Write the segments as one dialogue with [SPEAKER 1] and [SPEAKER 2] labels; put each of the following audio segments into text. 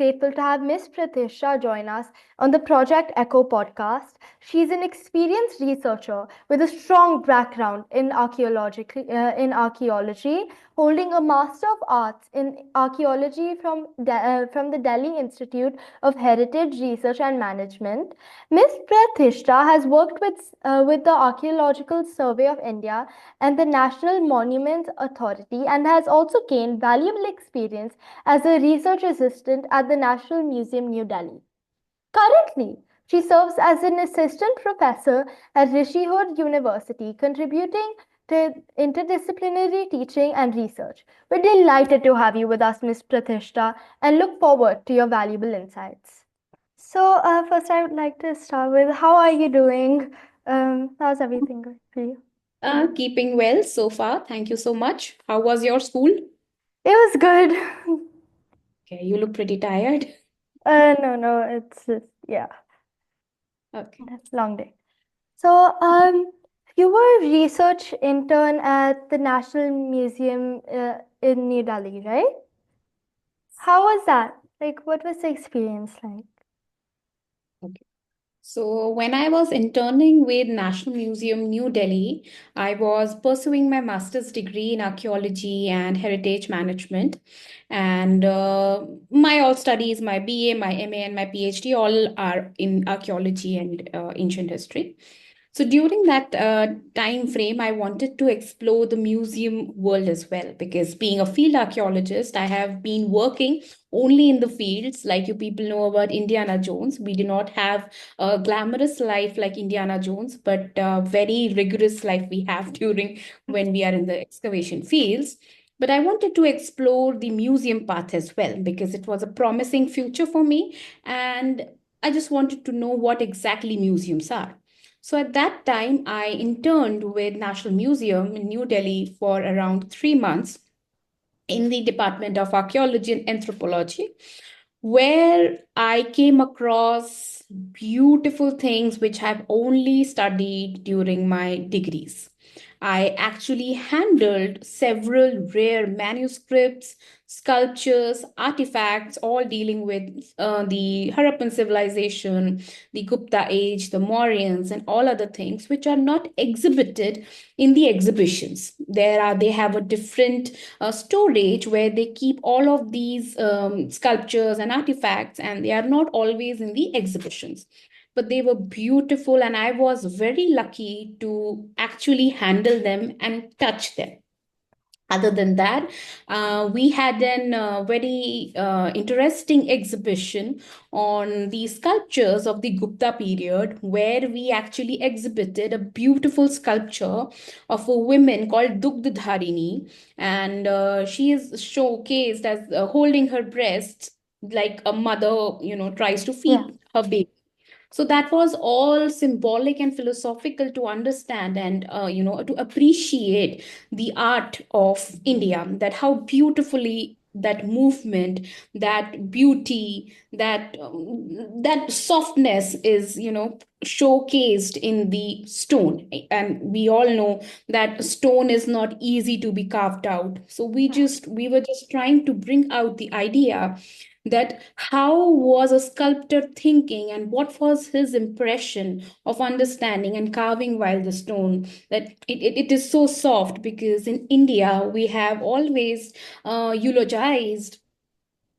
[SPEAKER 1] grateful to have Miss Pratisha join us on the Project Echo podcast. She's an experienced researcher with a strong background in archaeology, holding a Master of Arts in Archaeology from the Delhi Institute of Heritage Research and Management. Miss Pratisha has worked with the Archaeological Survey of India and the National Monuments Authority and has also gained valuable experience as a research assistant at the National Museum, New Delhi. Currently, she serves as an assistant professor at Rishihod University, contributing to interdisciplinary teaching and research. We're delighted to have you with us, Ms. Pratishtha, and look forward to your valuable insights. So, first, I would like to start with how are you doing? How's everything going for you?
[SPEAKER 2] Keeping well so far. Thank you so much. How was your school?
[SPEAKER 1] It was good.
[SPEAKER 2] Okay, you look pretty tired.
[SPEAKER 1] No, it's just, yeah,
[SPEAKER 2] Okay.
[SPEAKER 1] that's a long day. So, you were a research intern at the National Museum in New Delhi, right? How was that? Like, what was the experience like?
[SPEAKER 2] Okay. So when I was interning with National Museum, New Delhi, I was pursuing my master's degree in archaeology and heritage management. And my all studies, my BA, my MA, and my PhD, all are in archaeology and ancient history. So during that time frame, I wanted to explore the museum world as well, because being a field archaeologist, I have been working only in the fields. Like you people know about Indiana Jones. We do not have a glamorous life like Indiana Jones, but a very rigorous life we have during when we are in the excavation fields. But I wanted to explore the museum path as well because it was a promising future for me. And I just wanted to know what exactly museums are. So at that time, I interned with National Museum in New Delhi for around 3 months in the Department of Archaeology and Anthropology, where I came across beautiful things which I've only studied during my degrees. I actually handled several rare manuscripts, sculptures, artifacts, all dealing with the Harappan civilization, the Gupta age, the Mauryans, and all other things which are not exhibited in the exhibitions. They have a different storage where they keep all of these sculptures and artifacts, and they are not always in the exhibitions, but they were beautiful, and I was very lucky to actually handle them and touch them. Other than that, we had an very interesting exhibition on the sculptures of the Gupta period, where we actually exhibited a beautiful sculpture of a woman called Dugdharini, and she is showcased as holding her breasts like a mother, tries to
[SPEAKER 1] Yeah.
[SPEAKER 2] feed her baby. So that was all symbolic and philosophical to understand and to appreciate the art of India, that how beautifully that movement, that beauty, that softness is showcased in the stone. And we all know that stone is not easy to be carved out, so we were just trying to bring out the idea that how was a sculptor thinking and what was his impression of understanding and carving while the stone, that it is so soft, because in India we have always eulogized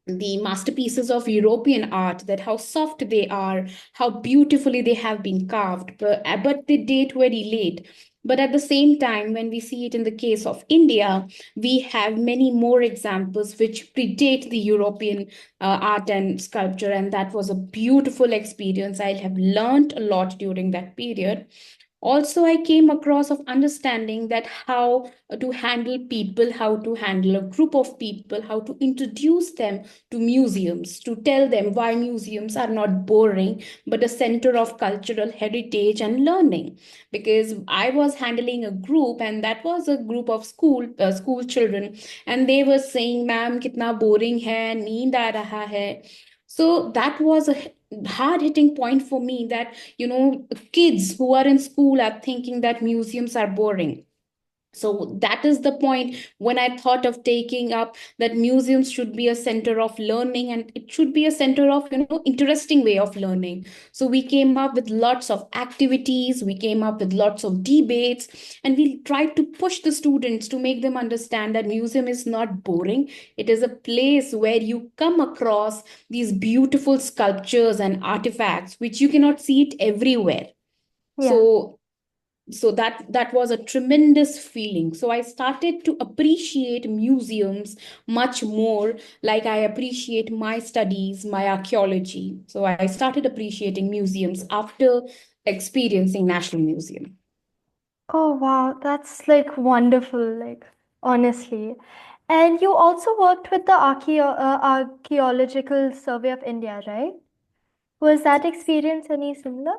[SPEAKER 2] the masterpieces of European art, that how soft they are, how beautifully they have been carved, but they date very late. But at the same time, when we see it in the case of India, we have many more examples which predate the European art and sculpture, and that was a beautiful experience. I have learned a lot during that period. Also, I came across of understanding that how to handle people, how to handle a group of people, how to introduce them to museums, to tell them why museums are not boring but a center of cultural heritage and learning. Because I was handling a group, and that was a group of school children, and they were saying, "Ma'am, kitna boring hai, neend aa raha hai." So that was a hard hitting point for me, that kids who are in school are thinking that museums are boring. So that is the point when I thought of taking up that museums should be a center of learning, and it should be a center of, interesting way of learning. So we came up with lots of activities, we came up with lots of debates, and we tried to push the students to make them understand that museum is not boring. It is a place where you come across these beautiful sculptures and artifacts which you cannot see it everywhere.
[SPEAKER 1] Yeah.
[SPEAKER 2] So that was a tremendous feeling. So I started to appreciate museums much more, like I appreciate my studies, my archaeology. So I started appreciating museums after experiencing National Museum.
[SPEAKER 1] Oh, wow. That's like wonderful, like honestly. And you also worked with the Archaeological Survey of India, right? Was that experience any similar?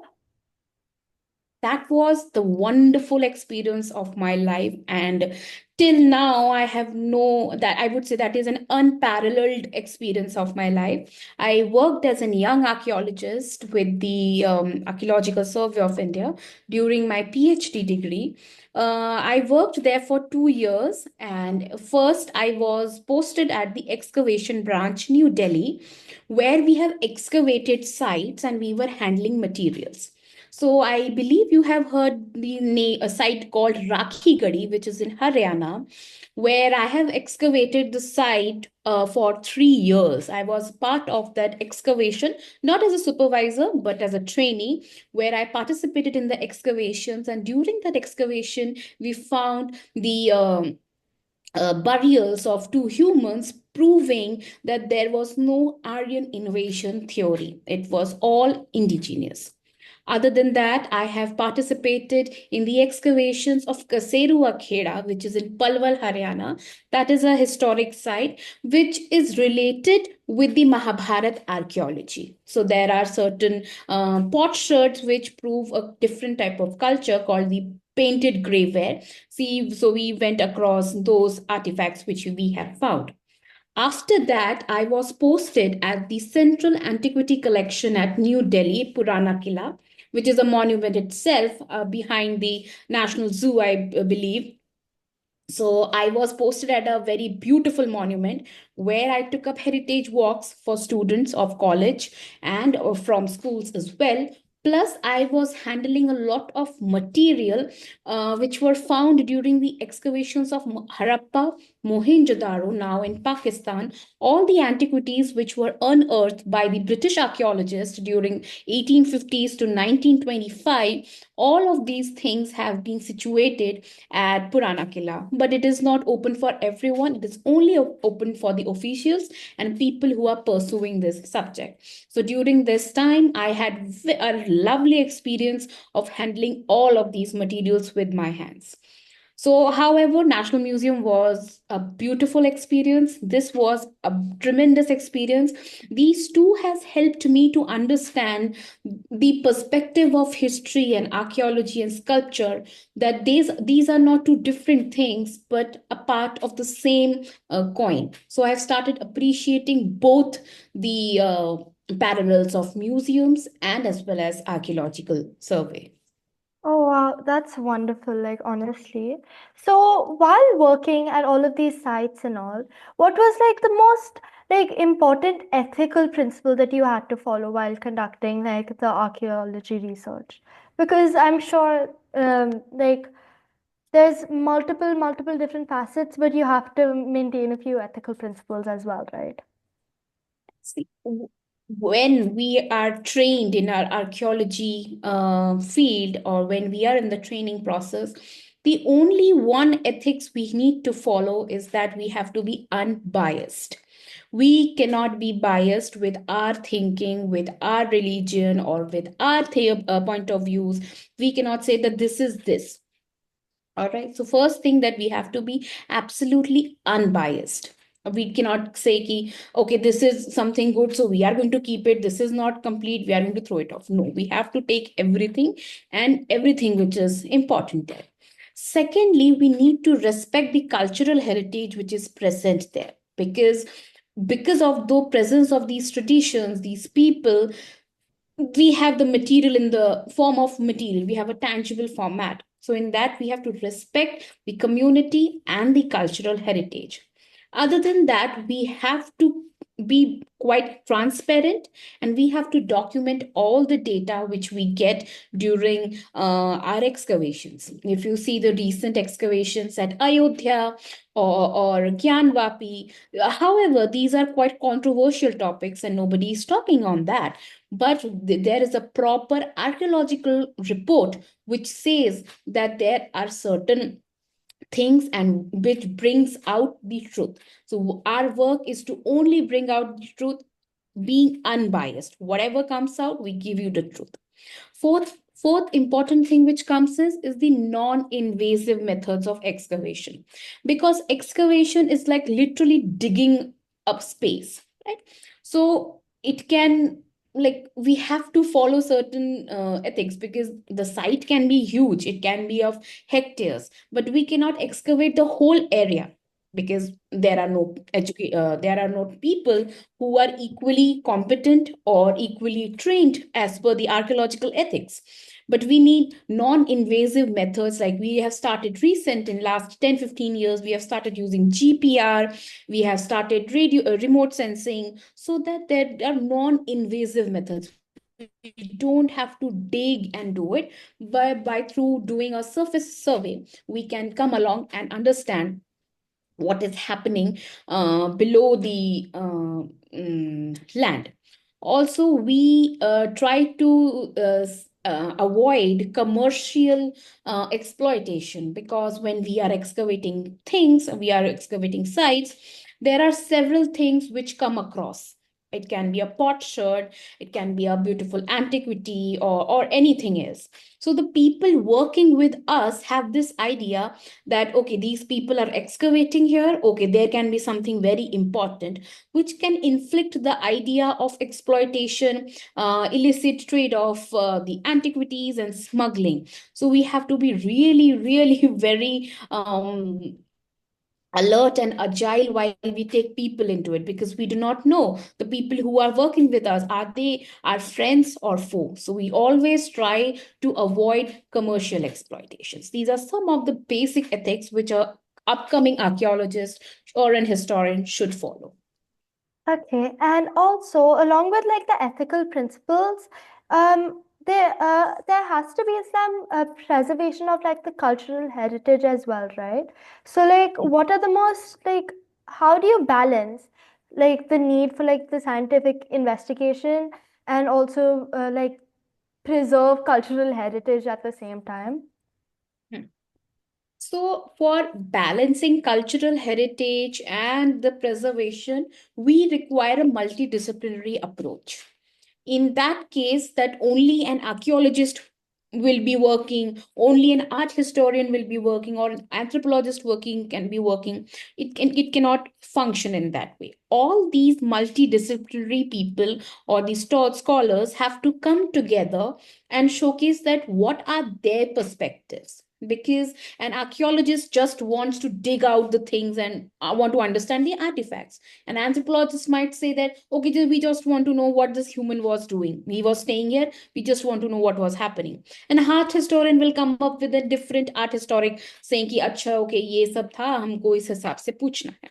[SPEAKER 2] That was the wonderful experience of my life, and till now I have no that I would say that is an unparalleled experience of my life. I worked as a young archaeologist with the Archaeological Survey of India during my PhD degree. I worked there for 2 years, and first I was posted at the excavation branch, New Delhi, where we have excavated sites and we were handling materials. So I believe you have heard a site called Rakhi Gadi, which is in Haryana, where I have excavated the site for 3 years. I was part of that excavation, not as a supervisor, but as a trainee, where I participated in the excavations. And during that excavation, we found the burials of two humans, proving that there was no Aryan invasion theory. It was all indigenous. Other than that, I have participated in the excavations of Kaserua Kheda, which is in Palwal, Haryana. That is a historic site which is related with the Mahabharat archaeology. So there are certain potsherds which prove a different type of culture called the painted graveware. See, so we went across those artifacts which we have found. After that, I was posted at the Central Antiquity Collection at New Delhi, Purana Killa, which is a monument itself behind the National Zoo, I believe. So I was posted at a very beautiful monument where I took up heritage walks for students of college and from schools as well. Plus, I was handling a lot of material which were found during the excavations of Harappa, Mohenjo-daro, now in Pakistan. All the antiquities which were unearthed by the British archaeologists during 1850s to 1925, all of these things have been situated at Purana Killa, but it is not open for everyone. It is only open for the officials and people who are pursuing this subject. So during this time, I had a lovely experience of handling all of these materials with my hands. So, however, National Museum was a beautiful experience. This was a tremendous experience. These two has helped me to understand the perspective of history and archaeology and sculpture, that these are not two different things but a part of the same coin. So I've started appreciating both the parallels of museums and as well as archaeological survey.
[SPEAKER 1] Oh, wow, that's wonderful, like honestly. So, while working at all of these sites and all, what was like the most like important ethical principle that you had to follow while conducting like the archaeology research? Because I'm sure like there's multiple different facets, but you have to maintain a few ethical principles as well, right?
[SPEAKER 2] See, when we are trained in our archaeology field, or when we are in the training process, the only one ethics we need to follow is that we have to be unbiased. We cannot be biased with our thinking, with our religion, or with our point of views. We cannot say that this is this. All right. So first thing, that we have to be absolutely unbiased. We cannot say ki, okay, this is something good, so we are going to keep it. This is not complete, we are going to throw it off. No, we have to take everything and everything which is important there. Secondly, we need to respect the cultural heritage which is present there, because of the presence of these traditions, these people, we have the material in the form of material. We have a tangible format. So in that, we have to respect the community and the cultural heritage. Other than that, we have to be quite transparent, and we have to document all the data which we get during our excavations. If you see the recent excavations at Ayodhya or Gyanvapi, however, these are quite controversial topics and nobody is talking on that. But there is a proper archaeological report which says that there are certain things and which brings out the truth. So our work is to only bring out the truth, being unbiased. Whatever comes out, we give you the truth. Fourth important thing which comes is the non-invasive methods of excavation, because excavation is like literally digging up space, right? So it can, like, we have to follow certain ethics, because the site can be huge, it can be of hectares, but we cannot excavate the whole area, because there are no people who are equally competent or equally trained as per the archaeological ethics. But we need non-invasive methods, like we have started recent in last 10-15 years. We have started using GPR, we have started remote sensing, so that there are non-invasive methods. We don't have to dig and do it, but by through doing a surface survey, we can come along and understand what is happening below the land. Also, we try to avoid commercial exploitation, because when we are excavating things, we are excavating sites, there are several things which come across. It can be a potsherd, it can be a beautiful antiquity, or anything else. So the people working with us have this idea that, okay, these people are excavating here, okay, there can be something very important, which can inflict the idea of exploitation, illicit trade of the antiquities and smuggling. So we have to be really, really very alert and agile while we take people into it, because we do not know the people who are working with us, are they our friends or foe. So we always try to avoid commercial exploitations. These are some of the basic ethics which a upcoming archaeologist or an historian should follow.
[SPEAKER 1] Okay, and also along with like the ethical principles, there has to be some preservation of like the cultural heritage as well, right? So like, what are the most like, how do you balance like the need for like the scientific investigation and also like preserve cultural heritage at the same time?
[SPEAKER 2] Hmm. So, for balancing cultural heritage and the preservation, we require a multidisciplinary approach. In that case, that only an archaeologist will be working, only an art historian will be working, or an anthropologist working can be working. It cannot function in that way. All these multidisciplinary people or these scholars have to come together and showcase that what are their perspectives, because an archaeologist just wants to dig out the things and want to understand the artifacts. An anthropologist might say that, okay, we just want to know what this human was doing. He was staying here. We just want to know what was happening. An art historian will come up with a different art historic saying कि अच्छा okay ये सब था हमको इस हिसाब से पूछना है.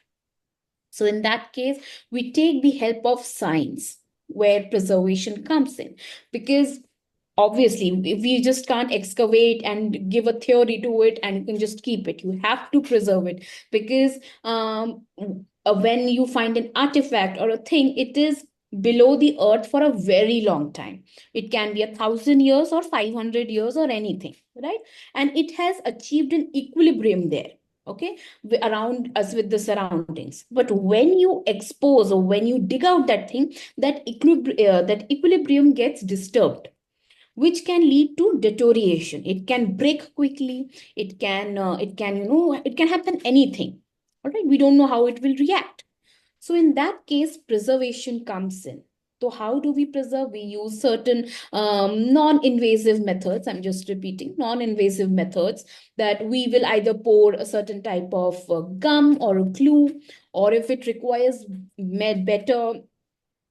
[SPEAKER 2] So in that case, we take the help of science where preservation comes in, because obviously we just can't excavate and give a theory to it and you can just keep it. You have to preserve it, because when you find an artifact or a thing, it is below the earth for a very long time. It can be 1,000 years or 500 years or anything, right? And it has achieved an equilibrium there, okay, around us with the surroundings. But when you expose or when you dig out that thing, that equilibrium gets disturbed, which can lead to deterioration. It can break quickly. It can happen anything. All right, we don't know how it will react. So in that case, preservation comes in. So how do we preserve? We use certain non-invasive methods. I'm just repeating, non-invasive methods, that we will either pour a certain type of gum or a glue, or if it requires better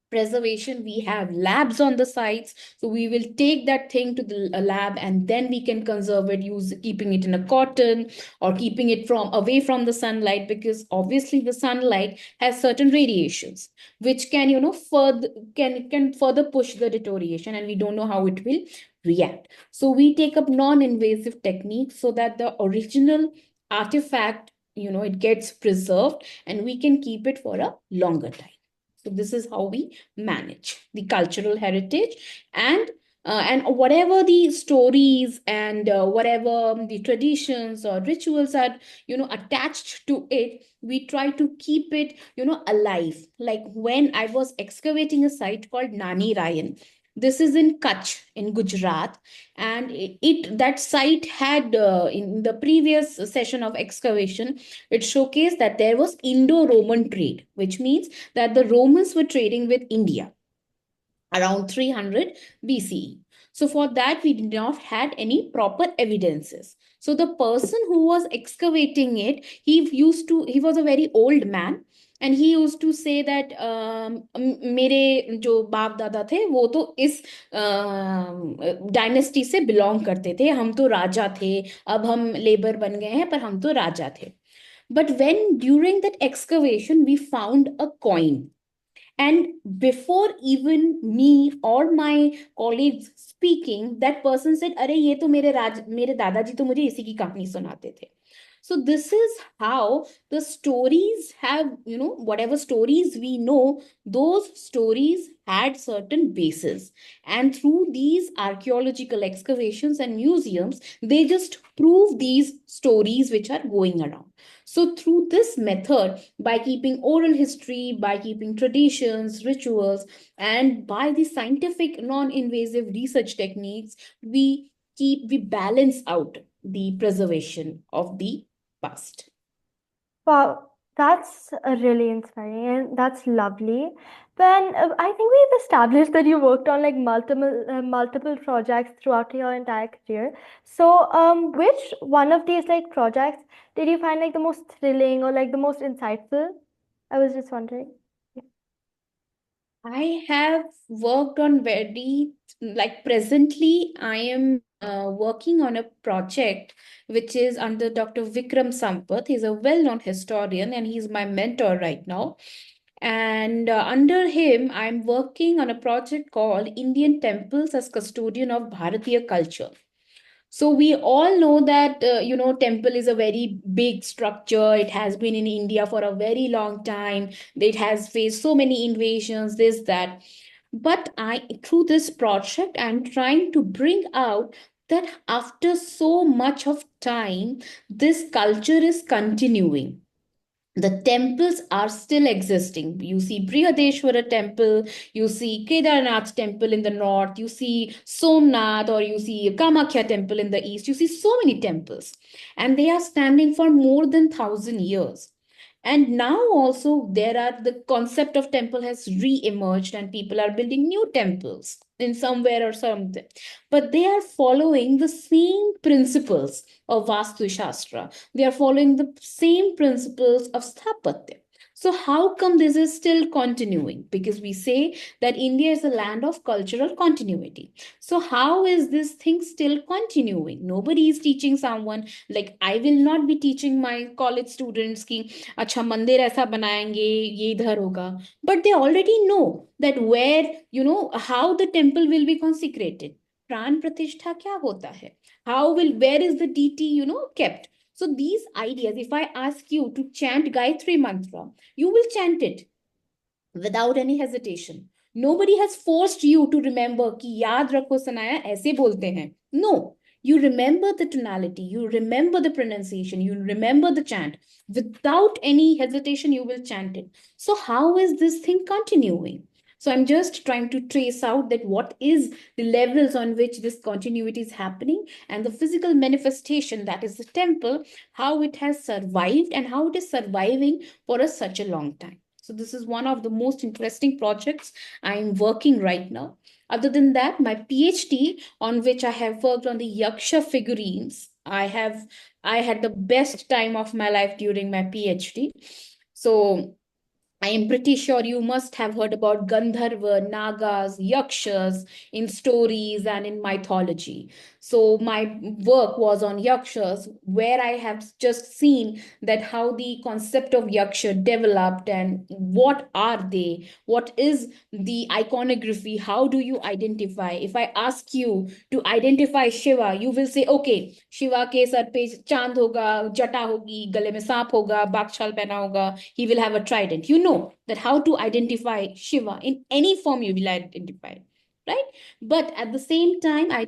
[SPEAKER 2] preservation, we have labs on the sites. So we will take that thing to the lab, and then we can conserve it, keeping it in a cotton, or keeping it from away from the sunlight, because obviously the sunlight has certain radiations which can, further can further push the deterioration, and we don't know how it will react. So we take up non-invasive techniques so that the original artifact, it gets preserved, and we can keep it for a longer time. So this is how we manage the cultural heritage, and whatever the stories and whatever the traditions or rituals are, attached to it, we try to keep it, alive. Like when I was excavating a site called Nani Rayan, this is in Kutch in Gujarat, and that site had, in the previous session of excavation, it showcased that there was Indo-Roman trade, which means that the Romans were trading with India around 300 BCE. So for that, we did not had any proper evidences. So the person who was excavating it, he was a very old man, and he used to say that मेरे जो बाप दादा थे वो तो इस dynasty से belong करते थे, हम तो राजा थे, अब हम लेबर बन गए हैं पर हम तो राजा थे. But when during that excavation we found a coin, and before even me or my colleagues speaking, that person said, "अरे ये तो मेरे दादाजी तो मुझे इसी की कहानी सुनाते थे." So this is how the stories have, whatever stories we know, those stories had certain bases. And through these archaeological excavations and museums, they just prove these stories which are going around. So through this method, by keeping oral history, by keeping traditions, rituals, and by the scientific non-invasive research techniques, we balance out the preservation of the past.
[SPEAKER 1] Wow, that's really inspiring and that's lovely. Then I think we've established that you worked on like multiple projects throughout your entire career. So, which one of these like projects did you find like the most thrilling or like the most insightful? I was just wondering.
[SPEAKER 2] I have worked on presently, I am working on a project which is under Dr. Vikram Sampath. He's a well-known historian and he's my mentor right now. And under him, I'm working on a project called Indian Temples as Custodian of Bharatiya Culture. So we all know that temple is a very big structure. It has been in India for a very long time. It has faced so many invasions, this, that. But through this project, I'm trying to bring out that after so much of time, this culture is continuing. The temples are still existing. You see Brihadeshwara temple, you see Kedarnath temple in the north, you see Somnath, or you see Kamakhya temple in the east. You see so many temples, and they are standing for more than 1,000 years. And now also the concept of temple has re-emerged, and people are building new temples in somewhere or something, but they are following the same principles of Vastu Shastra. They are following the same principles of Sthapatya. So how come this is still continuing? Because we say that India is a land of cultural continuity. So how is this thing still continuing? Nobody is teaching someone. Like I will not be teaching my college students ki अच्छा मंदिर ऐसा बनाएंगे, ये इधर होगा. But they already know that where, how the temple will be consecrated. प्राण प्रतिष्ठा क्या होता है? Where is the deity, kept? So these ideas, if I ask you to chant Gayatri Mantra, you will chant it without any hesitation. Nobody has forced you to remember कि याद रखो सनाया ऐसे बोलते हैं. No, you remember the tonality, you remember the pronunciation, you remember the chant. Without any hesitation, you will chant it. So how is this thing continuing? So I'm just trying to trace out that what is the levels on which this continuity is happening, and the physical manifestation, that is the temple, how it has survived and how it is surviving for such a long time. So this is one of the most interesting projects I'm working right now. Other than that, my PhD, on which I have worked on the Yaksha figurines, I had the best time of my life during my PhD. So I am pretty sure you must have heard about Gandharva, Nagas, Yakshas in stories and in mythology. So my work was on Yakshas, where I have just seen that how the concept of Yaksha developed and what are they, what is the iconography, how do you identify? If I ask you to identify Shiva, you will say, okay, Shiva के sir पे चांद होगा, जटा होगी, गले में सांप होगा, बागछाल पहना होगा, he will have a trident. You know that how to identify Shiva in any form you will identify, right? But at the same time, I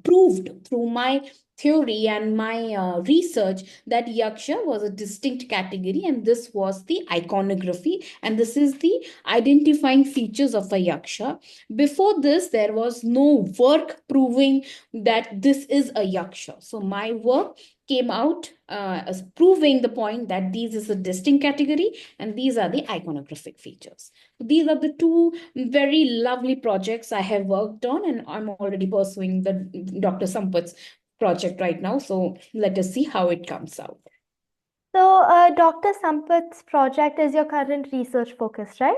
[SPEAKER 2] proved through my theory and my research that Yaksha was a distinct category, and this was the iconography, and this is the identifying features of a Yaksha. Before this, there was no work proving that this is a Yaksha. So my work came out as proving the point that these is a distinct category and these are the iconographic features. These are the two very lovely projects I have worked on, and I'm already pursuing the Dr. Sampat's project right now. So let us see how it comes out.
[SPEAKER 1] So, Dr. Sampath's project is your current research focus, right?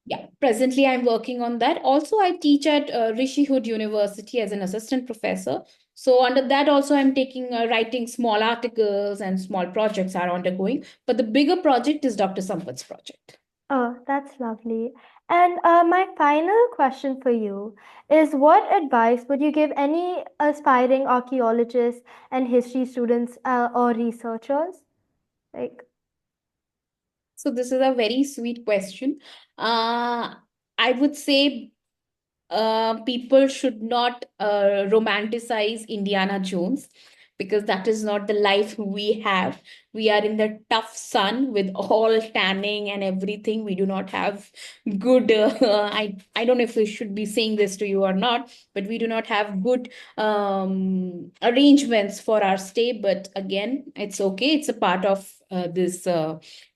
[SPEAKER 2] Yeah, presently I'm working on that. Also, I teach at Rishi Hood University as an assistant professor. So under that also I'm taking writing small articles and small projects are undergoing. But the bigger project is Dr. Sampat's project.
[SPEAKER 1] Oh, that's lovely. And my final question for you is, what advice would you give any aspiring archaeologists and history students or researchers? Like,
[SPEAKER 2] So this is a very sweet question. I would say people should not romanticize Indiana Jones because that is not the life we have. We are in the tough sun with all tanning and everything. We do not have good. I don't know if we should be saying this to you or not, but we do not have good arrangements for our stay. But again, it's okay. It's a part of this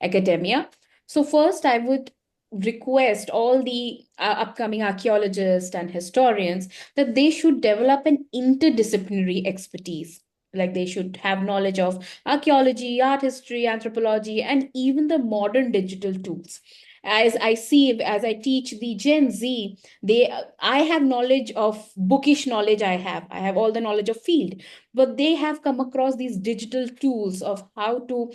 [SPEAKER 2] academia. So first, I would request all the upcoming archaeologists and historians that they should develop an interdisciplinary expertise. Like they should have knowledge of archaeology, art history, anthropology, and even the modern digital tools. As I see, as I teach the Gen Z, I have knowledge of bookish knowledge. I have all the knowledge of field, but they have come across these digital tools of how to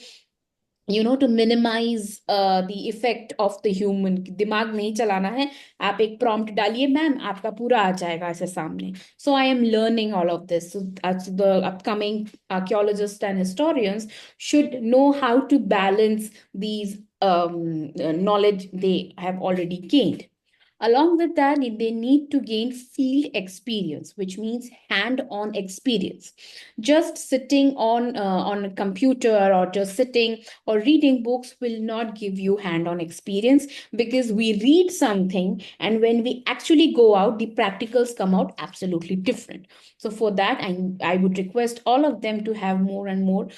[SPEAKER 2] to minimize the effect of the human. दिमाग नहीं चलाना है, आप एक prompt डालिए ma'am, आपका पूरा आ जाएगा ऐसे सामने. So I am learning all of this. So as the upcoming archaeologists and historians should know how to balance these knowledge they have already gained. Along with that, they need to gain field experience, which means hand-on experience. Just sitting on a computer or just sitting or reading books will not give you hand-on experience, because we read something and when we actually go out, the practicals come out absolutely different. So for that, I would request all of them to have more and more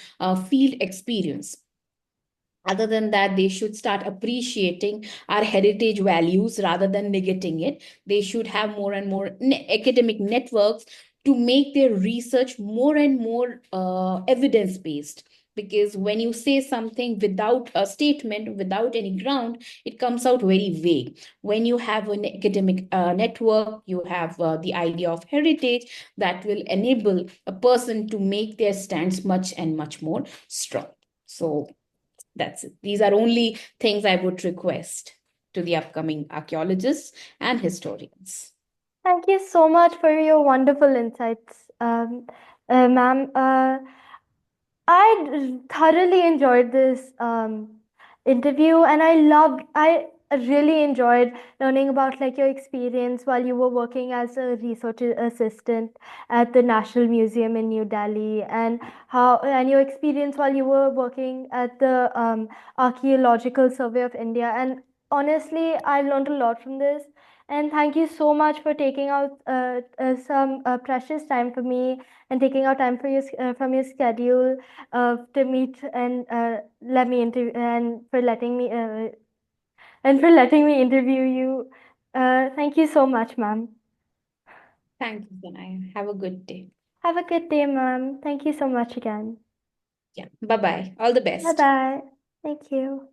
[SPEAKER 2] field experience. Other than that, they should start appreciating our heritage values rather than negating it. They should have more and more academic networks to make their research more and more evidence based. Because when you say something without a statement, without any ground, it comes out very vague. When you have an academic network, you have the idea of heritage that will enable a person to make their stance much and much more strong. So that's it. These are only things I would request to the upcoming archaeologists and historians.
[SPEAKER 1] thank you so much for your wonderful insights, ma'am. Thoroughly enjoyed this interview, and I really enjoyed learning about like your experience while you were working as a research assistant at the National Museum in New Delhi, and your experience while you were working at the Archaeological Survey of India. And honestly, I learned a lot from this. And thank you so much for taking out some precious time for me and taking out time for from your schedule to meet and let me interview and for letting me interview you. Thank you so much, ma'am.
[SPEAKER 2] Thank you, Danai. Have a good day.
[SPEAKER 1] Have a good day, ma'am. Thank you so much again.
[SPEAKER 2] Yeah. Bye bye. All the
[SPEAKER 1] Bye
[SPEAKER 2] best.
[SPEAKER 1] bye. Thank you.